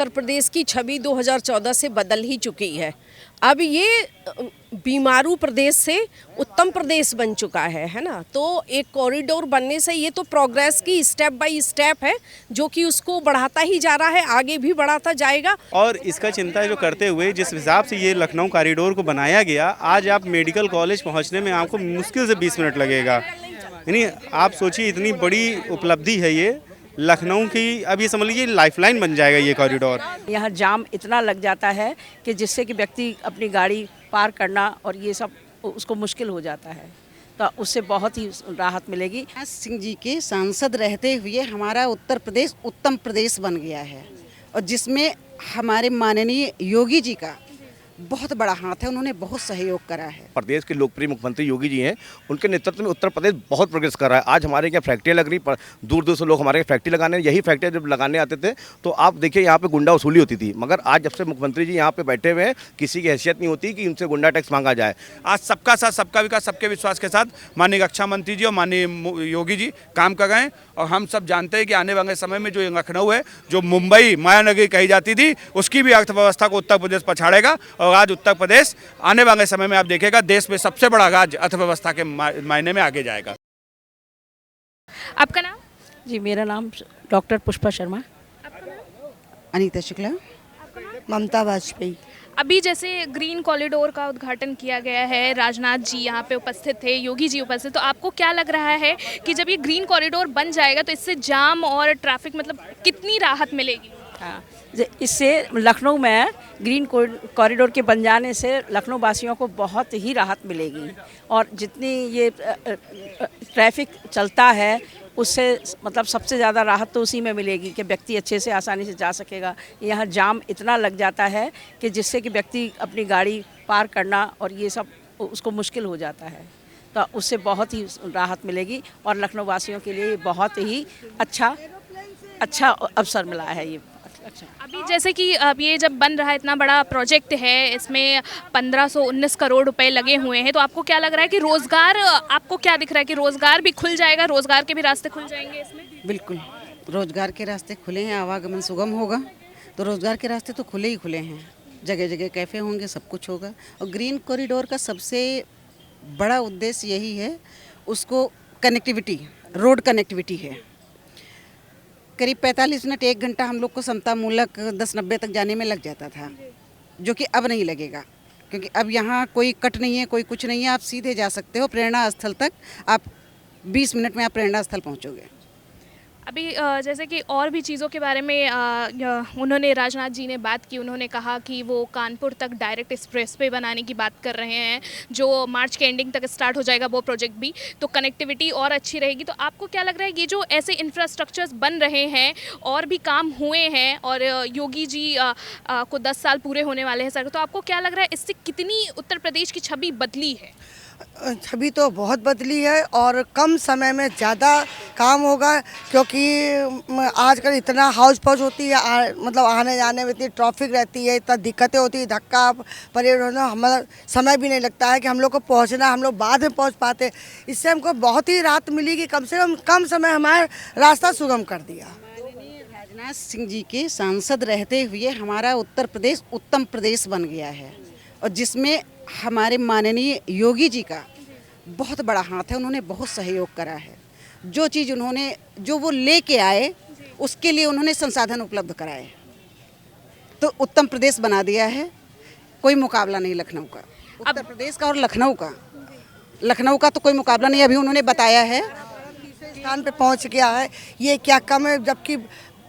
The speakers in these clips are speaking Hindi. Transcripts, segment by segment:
उत्तर प्रदेश की छवि 2014 से बदल ही चुकी है। अब ये बीमारू प्रदेश से उत्तम प्रदेश बन चुका है ना। तो एक कॉरिडोर बनने से ये तो प्रोग्रेस की स्टेप बाय स्टेप है, जो कि उसको बढ़ाता ही जा रहा है, आगे भी बढ़ाता जाएगा। और इसका चिंता जो करते हुए जिस हिसाब से ये लखनऊ कॉरिडोर को बनाया गया, आज आप मेडिकल कॉलेज पहुंचने में आपको मुश्किल से 20 मिनट लगेगा। यानी आप सोचिए इतनी बड़ी उपलब्धि है ये लखनऊ की। अब ये समझ लीजिए लाइफलाइन बन जाएगा ये कॉरिडोर। यहाँ जाम इतना लग जाता है कि जिससे कि व्यक्ति अपनी गाड़ी पार करना और ये सब उसको मुश्किल हो जाता है, तो उससे बहुत ही राहत मिलेगी। सिंह जी के सांसद रहते हुए हमारा उत्तर प्रदेश उत्तम प्रदेश बन गया है, और जिसमें हमारे माननीय योगी जी का बहुत बड़ा हाथ है। उन्होंने बहुत सहयोग करा है। प्रदेश के लोकप्रिय मुख्यमंत्री योगी जी हैं, उनके नेतृत्व में उत्तर प्रदेश बहुत प्रोग्रेस कर रहा है। आज हमारे यहाँ फैक्ट्रियाँ लग रही, दूर दूर से लोग हमारे फैक्ट्री लगाने, यही फैक्ट्रियाँ जब लगाने आते थे तो आप देखिए यहाँ पे गुंडा वसूली होती थी, मगर आज जब से मुख्यमंत्री जी यहाँ पे बैठे हुए हैं, किसी की हैसियत नहीं होती कि उनसे गुंडा टैक्स मांगा जाए। आज सबका साथ सबका विकास सबके विश्वास के साथ माननीय रक्षा मंत्री जी और माननीय योगी जी काम कर रहे हैं। और हम सब जानते हैं कि आने वाले समय में जो लखनऊ है, जो मुंबई मायानगरी कही जाती थी, उसकी भी अर्थव्यवस्था को उत्तर प्रदेश पछाड़ेगा। और आज उत्तर प्रदेश आने वाले समय में आप देखेगा देश में सबसे बड़ा राज्य अर्थव्यवस्था के मायने में आगे जाएगा। आपका नाम? जी, मेरा नाम डॉक्टर पुष्पा शर्मा। अनीता शुक्ला। ममता वाजपेयी। अभी जैसे ग्रीन कॉरिडोर का उद्घाटन किया गया है, राजनाथ जी यहाँ पे उपस्थित थे, योगी जी उपस्थित, तो आपको क्या लग रहा है कि जब ये ग्रीन कॉरिडोर बन जाएगा तो इससे जाम और ट्रैफिक मतलब कितनी राहत मिलेगी? हाँ, इससे लखनऊ में ग्रीन कॉरिडोर के बन जाने से लखनऊ वासियों को बहुत ही राहत मिलेगी, और जितनी ये ट्रैफिक चलता है उससे मतलब सबसे ज़्यादा राहत तो उसी में मिलेगी कि व्यक्ति अच्छे से आसानी से जा सकेगा। यहाँ जाम इतना लग जाता है कि जिससे कि व्यक्ति अपनी गाड़ी पार करना और ये सब उसको मुश्किल हो जाता है, तो उससे बहुत ही राहत मिलेगी और लखनऊ वासियों के लिए बहुत ही अच्छा अवसर मिला है ये। अच्छा, अभी जैसे कि अब ये जब बन रहा है, इतना बड़ा प्रोजेक्ट है, इसमें 1519 करोड़ रुपए लगे हुए हैं, तो आपको क्या लग रहा है कि रोजगार, आपको क्या दिख रहा है कि रोजगार भी खुल जाएगा, रोजगार के भी रास्ते खुल जाएंगे इसमें? बिल्कुल, रोजगार के रास्ते खुले हैं, आवागमन सुगम होगा, तो रोजगार के रास्ते तो खुले ही खुले हैं। जगह जगह कैफ़े होंगे, सब कुछ होगा। और ग्रीन कॉरिडोर का सबसे बड़ा उद्देश्य यही है, उसको कनेक्टिविटी, रोड कनेक्टिविटी है। करीब 45 मिनट 1 घंटा हम लोग को समता मूलक 10-90 तक जाने में लग जाता था, जो कि अब नहीं लगेगा, क्योंकि अब यहाँ कोई कट नहीं है, कोई कुछ नहीं है। आप सीधे जा सकते हो प्रेरणा स्थल तक, आप 20 मिनट में आप प्रेरणा स्थल पहुँचोगे। अभी जैसे कि और भी चीज़ों के बारे में उन्होंने, राजनाथ जी ने बात की, उन्होंने कहा कि वो कानपुर तक डायरेक्ट एक्सप्रेसवे बनाने की बात कर रहे हैं, जो मार्च के एंडिंग तक स्टार्ट हो जाएगा वो प्रोजेक्ट भी, तो कनेक्टिविटी और अच्छी रहेगी। तो आपको क्या लग रहा है, ये जो ऐसे इंफ्रास्ट्रक्चर्स बन रहे हैं और भी काम हुए हैं, और योगी जी को 10 साल पूरे होने वाले हैं सर, तो आपको क्या लग रहा है इससे कितनी उत्तर प्रदेश की छवि बदली है? छवि तो बहुत बदली है, और कम समय में ज़्यादा काम होगा, क्योंकि आजकल इतना हाउस पौच होती है, मतलब आने जाने में इतनी ट्रैफिक रहती है, इतना दिक्कतें होती है, धक्का परिवहन, हमारा समय भी नहीं लगता है कि हम लोग को पहुंचना, हम लोग बाद में पहुंच पाते। इससे हमको बहुत ही राहत मिलेगी, कम से कम समय हमारा रास्ता सुगम कर दिया। राजनाथ सिंह जी के सांसद रहते हुए हमारा उत्तर प्रदेश उत्तम प्रदेश बन गया है, और जिसमें हमारे माननीय योगी जी का बहुत बड़ा हाथ है। उन्होंने बहुत सहयोग करा है। जो चीज़ उन्होंने, जो वो लेके आए, उसके लिए उन्होंने संसाधन उपलब्ध कराए, तो उत्तम प्रदेश बना दिया है। कोई मुकाबला नहीं लखनऊ का, उत्तर प्रदेश का और लखनऊ का तो कोई मुकाबला नहीं। अभी उन्होंने बताया है तीसरे स्थान पे पहुंच गया है, ये क्या कम है, जबकि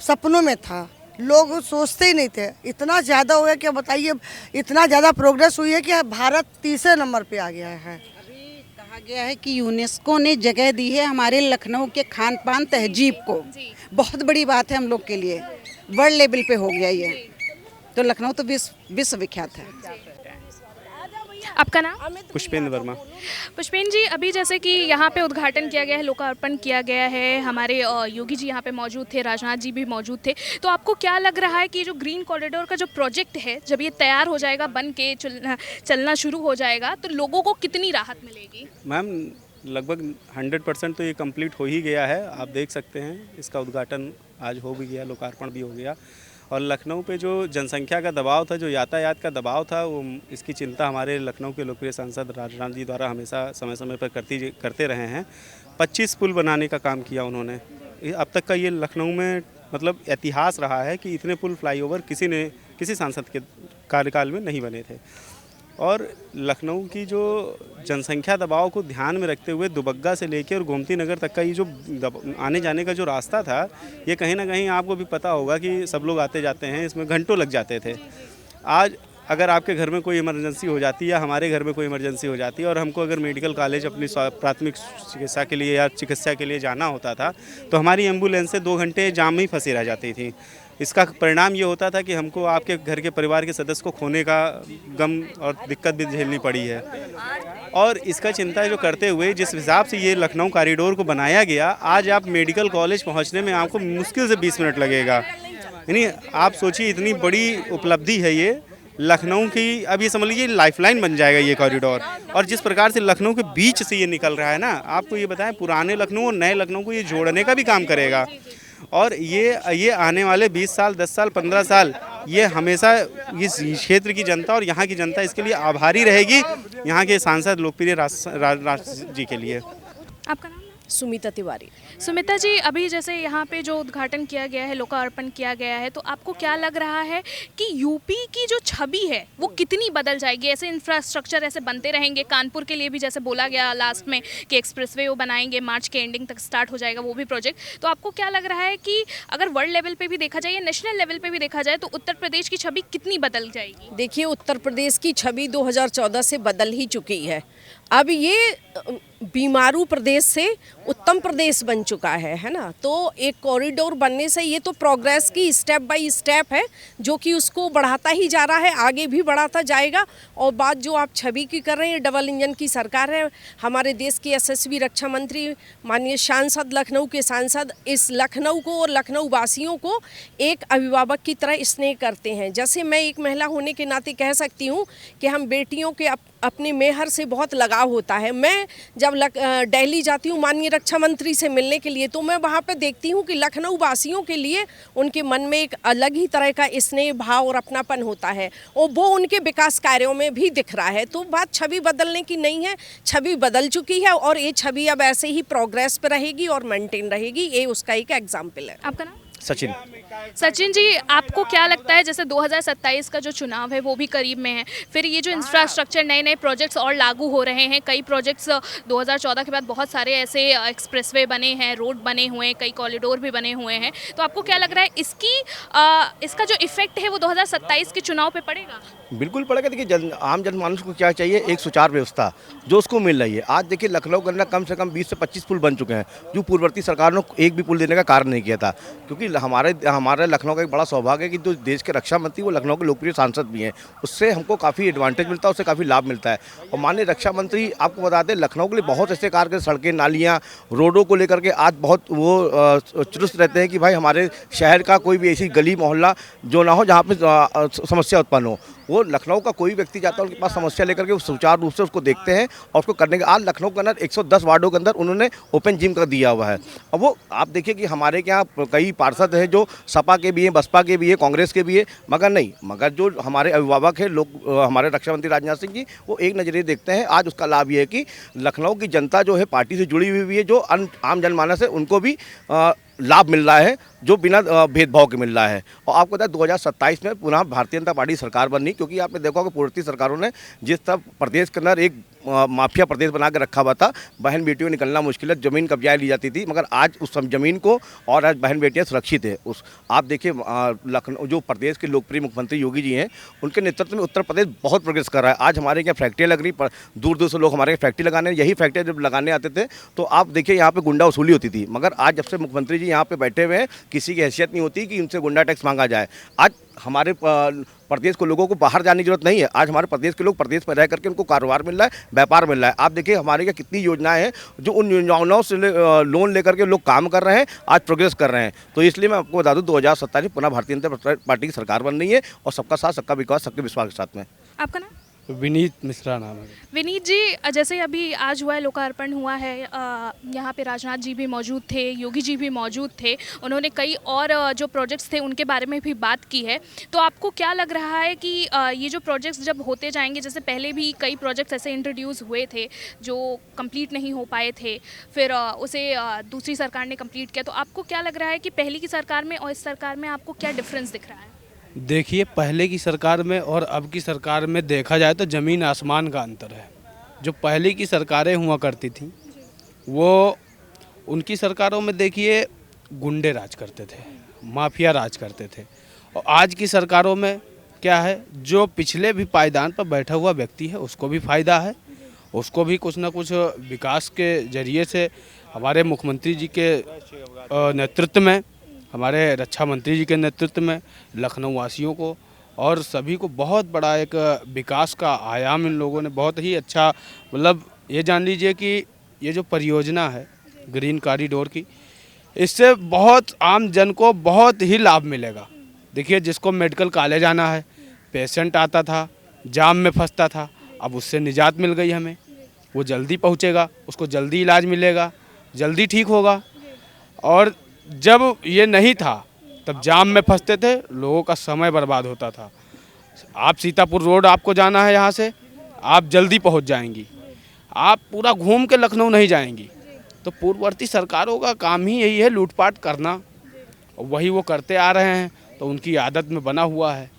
सपनों में था, लोग सोचते ही नहीं थे। इतना ज़्यादा हो गया कि बताइए, इतना ज़्यादा प्रोग्रेस हुई है कि भारत तीसरे नंबर पे आ गया है। अभी कहा गया है कि यूनेस्को ने जगह दी है हमारे लखनऊ के खान पान तहजीब को। बहुत बड़ी बात है हम लोग के लिए, वर्ल्ड लेवल पे हो गया ये, तो लखनऊ तो विश्व विख्यात है। आपका नाम? पुष्पेंद्र वर्मा। पुष्पेंद्र जी, अभी जैसे कि यहाँ पे उद्घाटन किया गया है, लोकार्पण किया गया है, हमारे योगी जी यहाँ पे मौजूद थे, राजनाथ जी भी मौजूद थे, तो आपको क्या लग रहा है कि जो ग्रीन कॉरिडोर का जो प्रोजेक्ट है, जब ये तैयार हो जाएगा, बन के चलना शुरू हो जाएगा, तो लोगों को कितनी राहत मिलेगी? मैम, लगभग 100% तो ये कंप्लीट हो ही गया है। आप देख सकते हैं, इसका उद्घाटन आज हो भी गया, लोकार्पण भी हो गया, और लखनऊ पे जो जनसंख्या का दबाव था, जो यातायात का दबाव था, वो इसकी चिंता हमारे लखनऊ के लोकप्रिय सांसद राजनाथ जी द्वारा हमेशा समय समय पर करते रहे हैं। 25 पुल बनाने का काम किया उन्होंने। अब तक का ये लखनऊ में मतलब इतिहास रहा है कि इतने पुल फ्लाईओवर किसी सांसद के कार्यकाल में नहीं बने थे। और लखनऊ की जो जनसंख्या दबाव को ध्यान में रखते हुए दुबग्गा से लेकर और गोमती नगर तक का ये जो आने जाने का जो रास्ता था, ये कहीं ना कहीं आपको भी पता होगा कि सब लोग आते जाते हैं, इसमें घंटों लग जाते थे। आज अगर आपके घर में कोई इमरजेंसी हो जाती है या हमारे घर में कोई इमरजेंसी हो जाती है और हमको अगर मेडिकल कॉलेज अपनी प्राथमिक चिकित्सा के लिए या चिकित्सा के लिए जाना होता था, तो हमारी एम्बुलेंस से 2 घंटे जाम में ही फंसी रह जाती थी। इसका परिणाम ये होता था कि हमको आपके घर के परिवार के सदस्य को खोने का गम और दिक्कत भी झेलनी पड़ी है। और इसका चिंता जो करते हुए जिस हिसाब से ये लखनऊ कॉरिडोर को बनाया गया, आज आप मेडिकल कॉलेज पहुंचने में आपको मुश्किल से 20 मिनट लगेगा। यानी आप सोचिए इतनी बड़ी उपलब्धि है ये लखनऊ की। अब ये समझ लीजिए लाइफलाइन बन जाएगा ये कॉरिडोर। और जिस प्रकार से लखनऊ के बीच से ये निकल रहा है ना, आपको ये बताएं, पुराने लखनऊ और नए लखनऊ को ये जोड़ने का भी काम करेगा। और ये आने वाले 20 साल, 10 साल, 15 साल ये हमेशा इस क्षेत्र की जनता और यहाँ की जनता इसके लिए आभारी रहेगी, यहाँ के सांसद लोकप्रिय राजनाथ जी के लिए। आपका नाम? सुमिता तिवारी। सुमिता जी, अभी जैसे यहाँ पे जो उद्घाटन किया गया है, लोकार्पण किया गया है, तो आपको क्या लग रहा है कि यूपी की जो छवि है वो कितनी बदल जाएगी? ऐसे इंफ्रास्ट्रक्चर ऐसे बनते रहेंगे? कानपुर के लिए भी जैसे बोला गया लास्ट में कि एक्सप्रेसवे वो बनाएंगे, मार्च के एंडिंग तक स्टार्ट हो जाएगा वो भी प्रोजेक्ट। तो आपको क्या लग रहा है कि अगर वर्ल्ड लेवल पर भी देखा जाए या नेशनल लेवल पर भी देखा जाए तो उत्तर प्रदेश की छवि कितनी बदल जाएगी? देखिए, उत्तर प्रदेश की छवि 2014 से बदल ही चुकी है। अब ये बीमारू प्रदेश से उत्तम प्रदेश बन चुका है ना। तो एक कॉरिडोर बनने से ये तो प्रोग्रेस की स्टेप बाय स्टेप है, जो कि उसको बढ़ाता ही जा रहा है, आगे भी बढ़ाता जाएगा। और बात जो आप छवि की कर रहे हैं, डबल इंजन की सरकार है, हमारे देश के यशस्वी रक्षा मंत्री माननीय सांसद, लखनऊ के सांसद इस लखनऊ को और लखनऊ वासियों को एक अभिभावक की तरह स्नेह करते हैं। जैसे मैं एक महिला होने के नाते कह सकती हूँ कि हम बेटियों के अपने मेहर से बहुत लगाव होता है। मैं जब दिल्ली जाती हूँ माननीय रक्षा मंत्री से मिलने के लिए, तो मैं वहाँ पे देखती हूँ कि लखनऊ वासियों के लिए उनके मन में एक अलग ही तरह का स्नेह भाव और अपनापन होता है, और वो उनके विकास कार्यों में भी दिख रहा है। तो बात छवि बदलने की नहीं है, छवि बदल चुकी है और ये छवि अब ऐसे ही प्रोग्रेस पे रहेगी और मेंटेन रहेगी। ये उसका एक एग्जाम्पल है। आपका नाम? सचिन। सचिन जी, आपको क्या लगता है, जैसे 2027 का जो चुनाव है वो भी करीब में है, फिर ये जो इंफ्रास्ट्रक्चर नए नए प्रोजेक्ट्स और लागू हो रहे हैं, कई प्रोजेक्ट्स 2014 के बाद बहुत सारे ऐसे एक्सप्रेसवे बने हैं, रोड बने हुए हैं, कई कॉरिडोर भी बने हुए हैं, तो आपको क्या लग रहा है इसका जो इफेक्ट है वो 2027 के चुनाव पे पड़ेगा? बिल्कुल पड़ेगा। देखिए, आम जनमानस को क्या चाहिए? एक सुचारू व्यवस्था जो उसको मिल रही है। आज देखिए, लखनऊ के अंदर कम से कम 20 से 25 पुल बन चुके हैं, जो पूर्ववर्ती सरकार ने एक भी पुल देने का कार्य नहीं किया था। क्योंकि हमारे लखनऊ का एक बड़ा सौभाग्य है कि जो देश के रक्षा मंत्री वो लखनऊ के लोकप्रिय सांसद भी हैं, उससे हमको काफ़ी एडवांटेज मिलता है, उससे काफ़ी लाभ मिलता है। और माननीय रक्षा मंत्री आपको बता दें, लखनऊ के लिए बहुत ऐसे कार्य के, सड़कें, नालियाँ, रोडों को लेकर के आज बहुत वो चुस्त रहते हैं कि भाई हमारे शहर का कोई भी ऐसी गली मोहल्ला जो ना हो जहाँ पर समस्या उत्पन्न हो। वो लखनऊ का कोई व्यक्ति जाता है उनके पास समस्या लेकर के, वो सुचारू रूप से उसको देखते हैं और उसको करने के। आज लखनऊ के अंदर 110 वार्डों के अंदर उन्होंने ओपन जिम का दिया हुआ है। और वो आप देखिए कि हमारे यहाँ कई पार्षद हैं जो सपा के भी हैं, बसपा के भी हैं, कांग्रेस के भी हैं, मगर जो हमारे अभिभावक हैं लोग, हमारे रक्षा मंत्री राजनाथ सिंह जी, वो एक नज़रिए देखते हैं। आज उसका लाभ ये है कि लखनऊ की जनता जो है पार्टी से जुड़ी हुई भी है, जो आम जनमानस है उनको भी लाभ मिल रहा है, जो बिना भेदभाव के मिल रहा है। और आपको पता है 2027 में पुनः भारतीय जनता पार्टी सरकार बननी, क्योंकि आपने देखा होगा पूर्ववर्ती सरकारों ने जिस तरह प्रदेश के अंदर एक माफिया प्रदेश बना के रखा हुआ था, बहन बेटियों निकलना मुश्किल है, ज़मीन कब्जा ली जाती थी, मगर आज उस ज़मीन को और आज बहन बेटियां सुरक्षित है। आप देखिए, लखनऊ जो प्रदेश के लोकप्रिय मुख्यमंत्री योगी जी हैं, उनके नेतृत्व में उत्तर प्रदेश बहुत प्रोग्रेस कर रहा है। आज हमारे यहाँ फैक्ट्रियाँ लग रही, दूर दूर से लोग हमारे फैक्ट्री लगाने, यही फैक्ट्रियाँ जब लगाने आते थे तो आप देखिए यहाँ पर गुंडा वसूली होती थी, मगर आज जब से मुख्यमंत्री जी यहाँ पर बैठे हुए हैं, किसी की हैसियत नहीं होती कि उनसे गुंडा टैक्स मांगा जाए। आज हमारे प्रदेश को लोगों को बाहर जाने की जरूरत नहीं है। आज हमारे प्रदेश के लोग प्रदेश में रह करके उनको कारोबार मिल रहा है, व्यापार मिल रहा है। आप देखिए हमारे यहाँ कितनी योजनाएं हैं, जो उन योजनाओं से लोन लेकर के लोग काम कर रहे हैं, आज प्रोग्रेस कर रहे हैं। तो इसलिए मैं आपको बता दूं 2027 पुनः भारतीय जनता पार्टी की सरकार बन रही है, और सबका साथ, सबका विकास, सबके विश्वास के साथ में। आपका नाम? विनीत मिश्रा नाम है। विनीत जी, जैसे अभी आज हुआ है, लोकार्पण हुआ है, यहाँ पे राजनाथ जी भी मौजूद थे, योगी जी भी मौजूद थे, उन्होंने कई और जो प्रोजेक्ट्स थे उनके बारे में भी बात की है। तो आपको क्या लग रहा है कि ये जो प्रोजेक्ट्स जब होते जाएंगे, जैसे पहले भी कई प्रोजेक्ट्स ऐसे इंट्रोड्यूस हुए थे जो कंप्लीट नहीं हो पाए थे, फिर उसे दूसरी सरकार ने कंप्लीट किया, तो आपको क्या लग रहा है कि पहले की सरकार में और इस सरकार में आपको क्या डिफरेंस दिख रहा है? देखिए, पहले की सरकार में और अब की सरकार में देखा जाए तो ज़मीन आसमान का अंतर है। जो पहले की सरकारें हुआ करती थी वो उनकी सरकारों में देखिए गुंडे राज करते थे, माफिया राज करते थे। और आज की सरकारों में क्या है, जो पिछले भी पायदान पर बैठा हुआ व्यक्ति है उसको भी फ़ायदा है, उसको भी कुछ ना कुछ विकास के जरिए से हमारे मुख्यमंत्री जी के नेतृत्व में, हमारे रक्षा मंत्री जी के नेतृत्व में लखनऊ वासियों को और सभी को बहुत बड़ा एक विकास का आयाम इन लोगों ने बहुत ही अच्छा, मतलब ये जान लीजिए कि ये जो परियोजना है ग्रीन कॉरिडोर की, इससे बहुत आम जन को बहुत ही लाभ मिलेगा। देखिए, जिसको मेडिकल कॉलेज आना है, पेशेंट आता था, जाम में फंसता था, अब उससे निजात मिल गई हमें, वो जल्दी पहुँचेगा, उसको जल्दी इलाज मिलेगा, जल्दी ठीक होगा। और जब ये नहीं था तब जाम में फंसते थे, लोगों का समय बर्बाद होता था। आप सीतापुर रोड आपको जाना है, यहाँ से आप जल्दी पहुँच जाएंगी, आप पूरा घूम के लखनऊ नहीं जाएंगी। तो पूर्ववर्ती सरकारों का काम ही यही है, लूटपाट करना, और वही वो करते आ रहे हैं, तो उनकी आदत में बना हुआ है।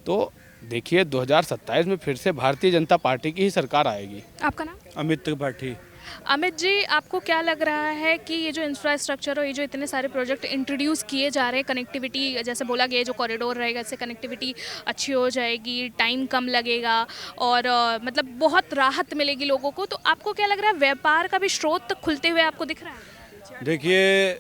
तो देखिए 2027 में फिर से भारतीय जनता पार्टी की ही सरकार आएगी। आपका नाम? अमित त्रिपाठी। अमित जी, आपको क्या लग रहा है कि ये जो इंफ्रास्ट्रक्चर और ये जो इतने सारे प्रोजेक्ट इंट्रोड्यूस किए जा रहे हैं, कनेक्टिविटी जैसे बोला गया, जो कॉरिडोर रहेगा इससे कनेक्टिविटी अच्छी हो जाएगी, टाइम कम लगेगा और मतलब बहुत राहत मिलेगी लोगों को, तो आपको क्या लग रहा है, व्यापार का भी स्रोत खुलते हुए आपको दिख रहा है? देखिए,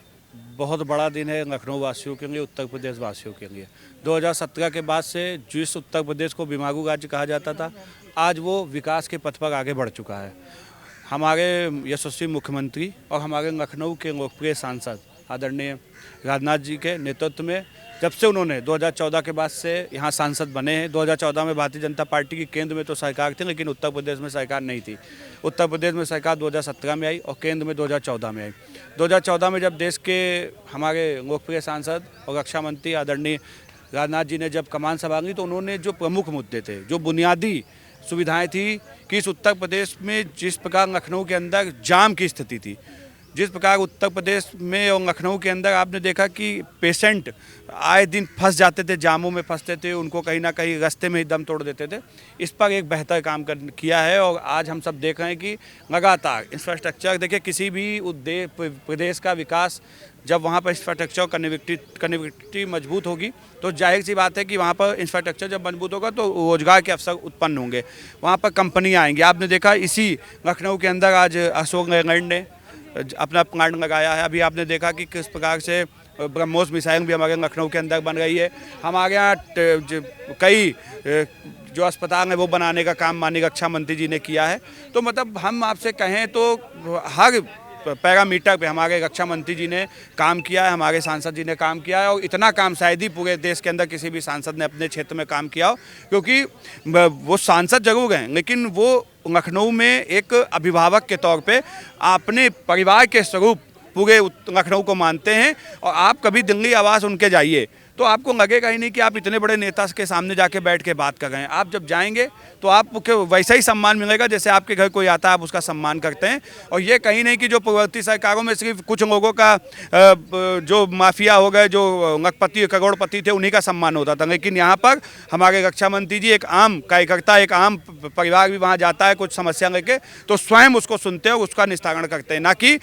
बहुत बड़ा दिन है लखनऊ वासियों के लिए, उत्तर प्रदेश वासियों के लिए। 2017 के बाद से जिस उत्तर प्रदेश को बीमारू राज्य कहा जाता था, आज वो विकास के पथ पर आगे बढ़ चुका है। हमारे यशस्वी मुख्यमंत्री और हमारे लखनऊ के लोकप्रिय सांसद आदरणीय राजनाथ जी के नेतृत्व में, जब से उन्होंने 2014 के बाद से यहाँ सांसद बने हैं। 2014 में भारतीय जनता पार्टी की केंद्र में तो सरकार थी, लेकिन उत्तर प्रदेश में सरकार नहीं थी। उत्तर प्रदेश में सरकार 2017 में आई और केंद्र में 2014 में आई। 2014 में जब देश के हमारे लोकप्रिय सांसद और रक्षा मंत्री आदरणीय राजनाथ जी ने जब कमान संभाली, तो उन्होंने जो प्रमुख मुद्दे थे, जो बुनियादी सुविधाएं थी कि इस उत्तर प्रदेश में जिस प्रकार लखनऊ के अंदर जाम की स्थिति थी, जिस प्रकार उत्तर प्रदेश में और लखनऊ के अंदर आपने देखा कि पेशेंट आए दिन फंस जाते थे, जामों में फंसते थे, उनको कहीं ना कहीं रास्ते में ही दम तोड़ देते थे। इस पर एक बेहतर काम किया है और आज हम सब देख रहे हैं कि लगातार इंफ्रास्ट्रक्चर, देखिए किसी भी प्रदेश का विकास जब वहाँ पर इंफ्रास्ट्रक्चर कनेक्टिविटी मजबूत होगी, तो जाहिर सी बात है कि वहाँ पर इंफ्रास्ट्रक्चर जब मजबूत होगा तो रोजगार के अवसर उत्पन्न होंगे, वहाँ पर कंपनियाँ आएंगी। आपने देखा इसी लखनऊ के अंदर आज अशोक लेलैंड ने अपना प्लांट लगाया है। अभी आपने देखा कि किस प्रकार से ब्रह्मोस मिसाइल भी हमारे लखनऊ के अंदर बन रही है। हमारे यहाँ कई जो अस्पताल है वो बनाने का काम माननीय रक्षा मंत्री जी ने किया है। तो मतलब हम आपसे कहें तो हर पैरामीटर पे हमारे रक्षा मंत्री जी ने काम किया है, हमारे सांसद जी ने काम किया है, और इतना काम शायद ही पूरे देश के अंदर किसी भी सांसद ने अपने क्षेत्र में काम किया हो, क्योंकि वो सांसद जरूर हैं लेकिन वो लखनऊ में एक अभिभावक के तौर पे अपने परिवार के स्वरूप पूरे लखनऊ को मानते हैं। और आप कभी दिल्ली आवास उनके जाइए तो आपको लगेगा ही नहीं कि आप इतने बड़े नेता के सामने जाके बैठ के बात कर रहे हैं। आप जब जाएंगे तो आपको वैसा ही सम्मान मिलेगा जैसे आपके घर कोई आता है आप उसका सम्मान करते हैं। और ये कहीं नहीं कि जो पूर्ववर्ती सरकारों में सिर्फ कुछ लोगों का जो माफिया हो गए, जो लखपति करोड़पति थे, उन्हीं का सम्मान होता था, लेकिन यहाँ पर हमारे रक्षा मंत्री जी एक आम कार्यकर्ता, एक आम परिवार भी वहाँ जाता है कुछ समस्या लेके तो स्वयं उसको सुनते हैं और उसका निस्तारण करते हैं, ना कि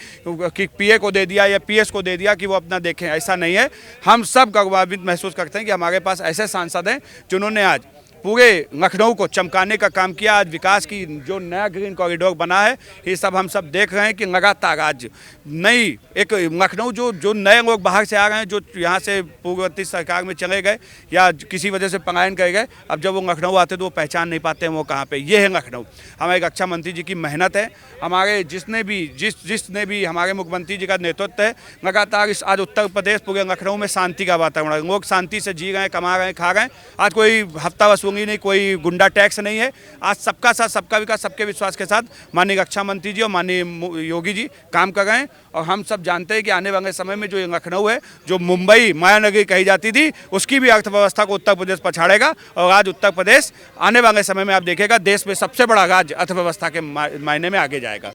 पीए को दे दिया या पीएस को दे दिया कि वो अपना देखें। ऐसा नहीं है। हम सब गौरवान्वित महसूस करते हैं कि हमारे पास ऐसे सांसद हैं जिन्होंने आज पूरे लखनऊ को चमकाने का काम किया। आज विकास की जो नया ग्रीन कॉरिडोर बना है, ये सब हम सब देख रहे हैं कि लगातार आज नई एक लखनऊ जो नए लोग बाहर से आ रहे हैं, जो यहाँ से पूर्ववर्ती सरकार में चले गए या किसी वजह से पलायन कर गए, अब जब वो लखनऊ आते तो वो पहचान नहीं पाते हैं वो कहाँ पे। ये है लखनऊ। हमारे रक्षा मंत्री जी की मेहनत है, हमारे जिसने भी हमारे मुख्यमंत्री जी का नेतृत्व है, लगातार इस आज उत्तर प्रदेश पूरे लखनऊ में शांति का वातावरण है। लोग शांति से जी रहे हैं, कमा रहे हैं, खा रहे हैं। आज कोई हफ्ता वसूल दूंगी नहीं, कोई गुंडा टैक्स नहीं है। आज सबका साथ सबका विकास सबके विश्वास के साथ माननीय रक्षा मंत्री जी और माननीय योगी जी काम कर रहे हैं। और हम सब जानते हैं कि आने वाले समय में जो ये लखनऊ है, जो मुंबई मायानगरी कही जाती थी, उसकी भी अर्थव्यवस्था को उत्तर प्रदेश पछाड़ेगा। और आज उत्तर प्रदेश आने वाले समय में आप देखेगा देश में सबसे बड़ा राज्य अर्थव्यवस्था के मायने में आगे जाएगा।